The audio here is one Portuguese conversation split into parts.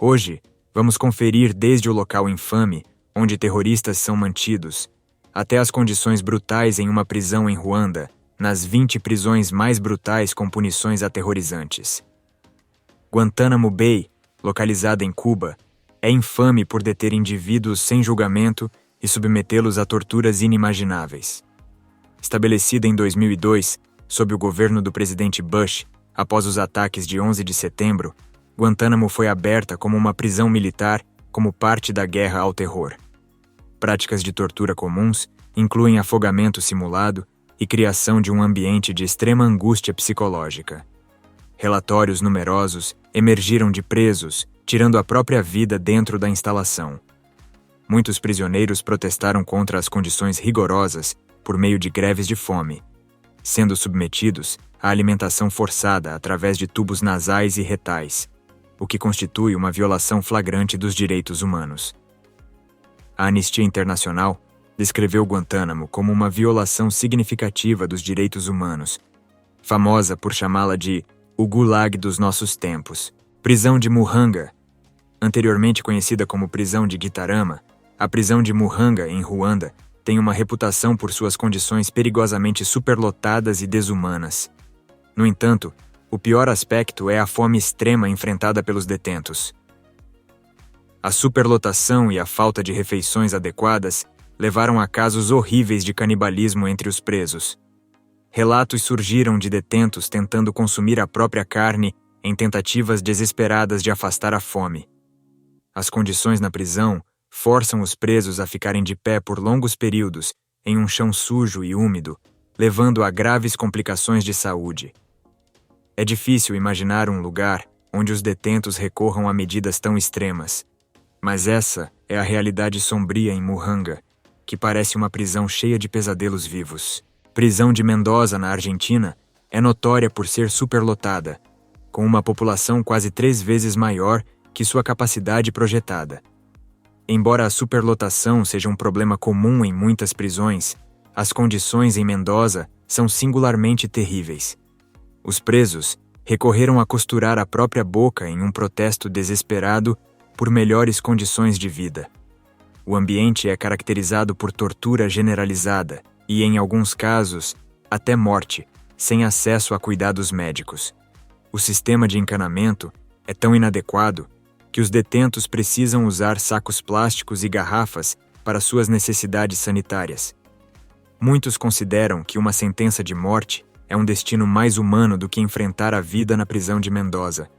Hoje, vamos conferir desde o local infame, onde terroristas são mantidos, até as condições brutais em uma prisão em Ruanda, nas 20 prisões mais brutais com punições aterrorizantes. Guantánamo Bay, localizada em Cuba, é infame por deter indivíduos sem julgamento e submetê-los a torturas inimagináveis. Estabelecida em 2002, sob o governo do presidente Bush, após os ataques de 11 de setembro, Guantánamo foi aberta como uma prisão militar como parte da guerra ao terror. Práticas de tortura comuns incluem afogamento simulado e criação de um ambiente de extrema angústia psicológica. Relatórios numerosos emergiram de presos, tirando a própria vida dentro da instalação. Muitos prisioneiros protestaram contra as condições rigorosas por meio de greves de fome, sendo submetidos à alimentação forçada através de tubos nasais e retais, o que constitui uma violação flagrante dos direitos humanos. A Anistia Internacional descreveu Guantánamo como uma violação significativa dos direitos humanos, famosa por chamá-la de o Gulag dos nossos tempos. Prisão de Muhanga, anteriormente conhecida como prisão de Gitarama, a prisão de Muhanga, em Ruanda, tem uma reputação por suas condições perigosamente superlotadas e desumanas. No entanto, o pior aspecto é a fome extrema enfrentada pelos detentos. A superlotação e a falta de refeições adequadas levaram a casos horríveis de canibalismo entre os presos. Relatos surgiram de detentos tentando consumir a própria carne em tentativas desesperadas de afastar a fome. As condições na prisão forçam os presos a ficarem de pé por longos períodos em um chão sujo e úmido, levando a graves complicações de saúde. É difícil imaginar um lugar onde os detentos recorram a medidas tão extremas. Mas essa é a realidade sombria em Muhanga, que parece uma prisão cheia de pesadelos vivos. Prisão de Mendoza, na Argentina, é notória por ser superlotada, com uma população quase 3 vezes maior que sua capacidade projetada. Embora a superlotação seja um problema comum em muitas prisões, as condições em Mendoza são singularmente terríveis. Os presos recorreram a costurar a própria boca em um protesto desesperado por melhores condições de vida. O ambiente é caracterizado por tortura generalizada e, em alguns casos, até morte, sem acesso a cuidados médicos. O sistema de encanamento é tão inadequado que os detentos precisam usar sacos plásticos e garrafas para suas necessidades sanitárias. Muitos consideram que uma sentença de morte é um destino mais humano do que enfrentar a vida na prisão de Mendoza,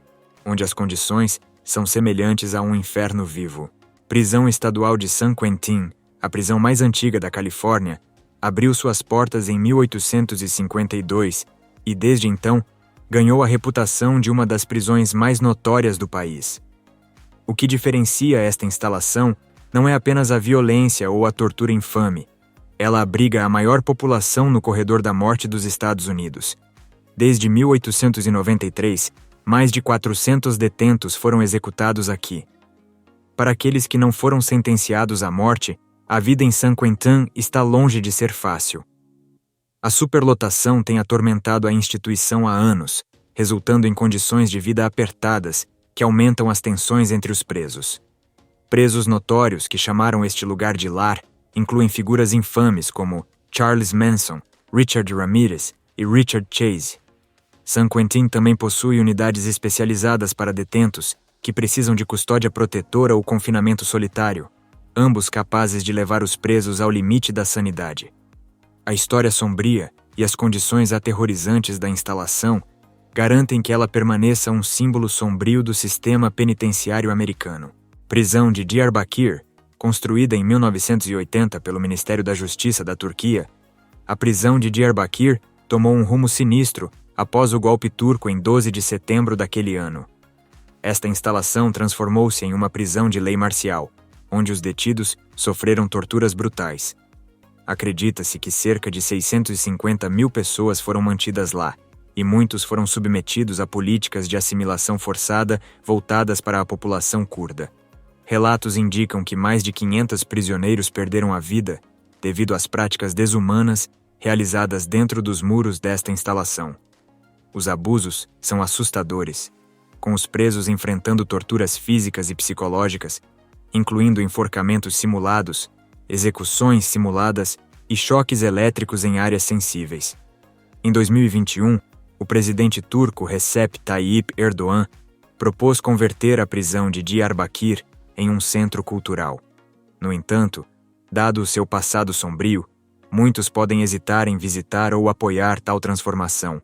onde as condições são semelhantes a um inferno vivo. Prisão Estadual de San Quentin, a prisão mais antiga da Califórnia, abriu suas portas em 1852 e, desde então, ganhou a reputação de uma das prisões mais notórias do país. O que diferencia esta instalação não é apenas a violência ou a tortura infame. Ela abriga a maior população no corredor da morte dos Estados Unidos. Desde 1893, mais de 400 detentos foram executados aqui. Para aqueles que não foram sentenciados à morte, a vida em San Quentin está longe de ser fácil. A superlotação tem atormentado a instituição há anos, resultando em condições de vida apertadas que aumentam as tensões entre os presos. Presos notórios que chamaram este lugar de lar incluem figuras infames como Charles Manson, Richard Ramirez e Richard Chase. San Quentin também possui unidades especializadas para detentos que precisam de custódia protetora ou confinamento solitário, ambos capazes de levar os presos ao limite da sanidade. A história sombria e as condições aterrorizantes da instalação garantem que ela permaneça um símbolo sombrio do sistema penitenciário americano. Prisão de Diyarbakir, construída em 1980 pelo Ministério da Justiça da Turquia, a prisão de Diyarbakir tomou um rumo sinistro após o golpe turco em 12 de setembro daquele ano. Esta instalação transformou-se em uma prisão de lei marcial, onde os detidos sofreram torturas brutais. Acredita-se que cerca de 650 mil pessoas foram mantidas lá, e muitos foram submetidos a políticas de assimilação forçada voltadas para a população curda. Relatos indicam que mais de 500 prisioneiros perderam a vida devido às práticas desumanas realizadas dentro dos muros desta instalação. Os abusos são assustadores. com os presos enfrentando torturas físicas e psicológicas, incluindo enforcamentos simulados, execuções simuladas e choques elétricos em áreas sensíveis. Em 2021, o presidente turco Recep Tayyip Erdoğan propôs converter a prisão de Diyarbakir em um centro cultural. No entanto, dado o seu passado sombrio, muitos podem hesitar em visitar ou apoiar tal transformação,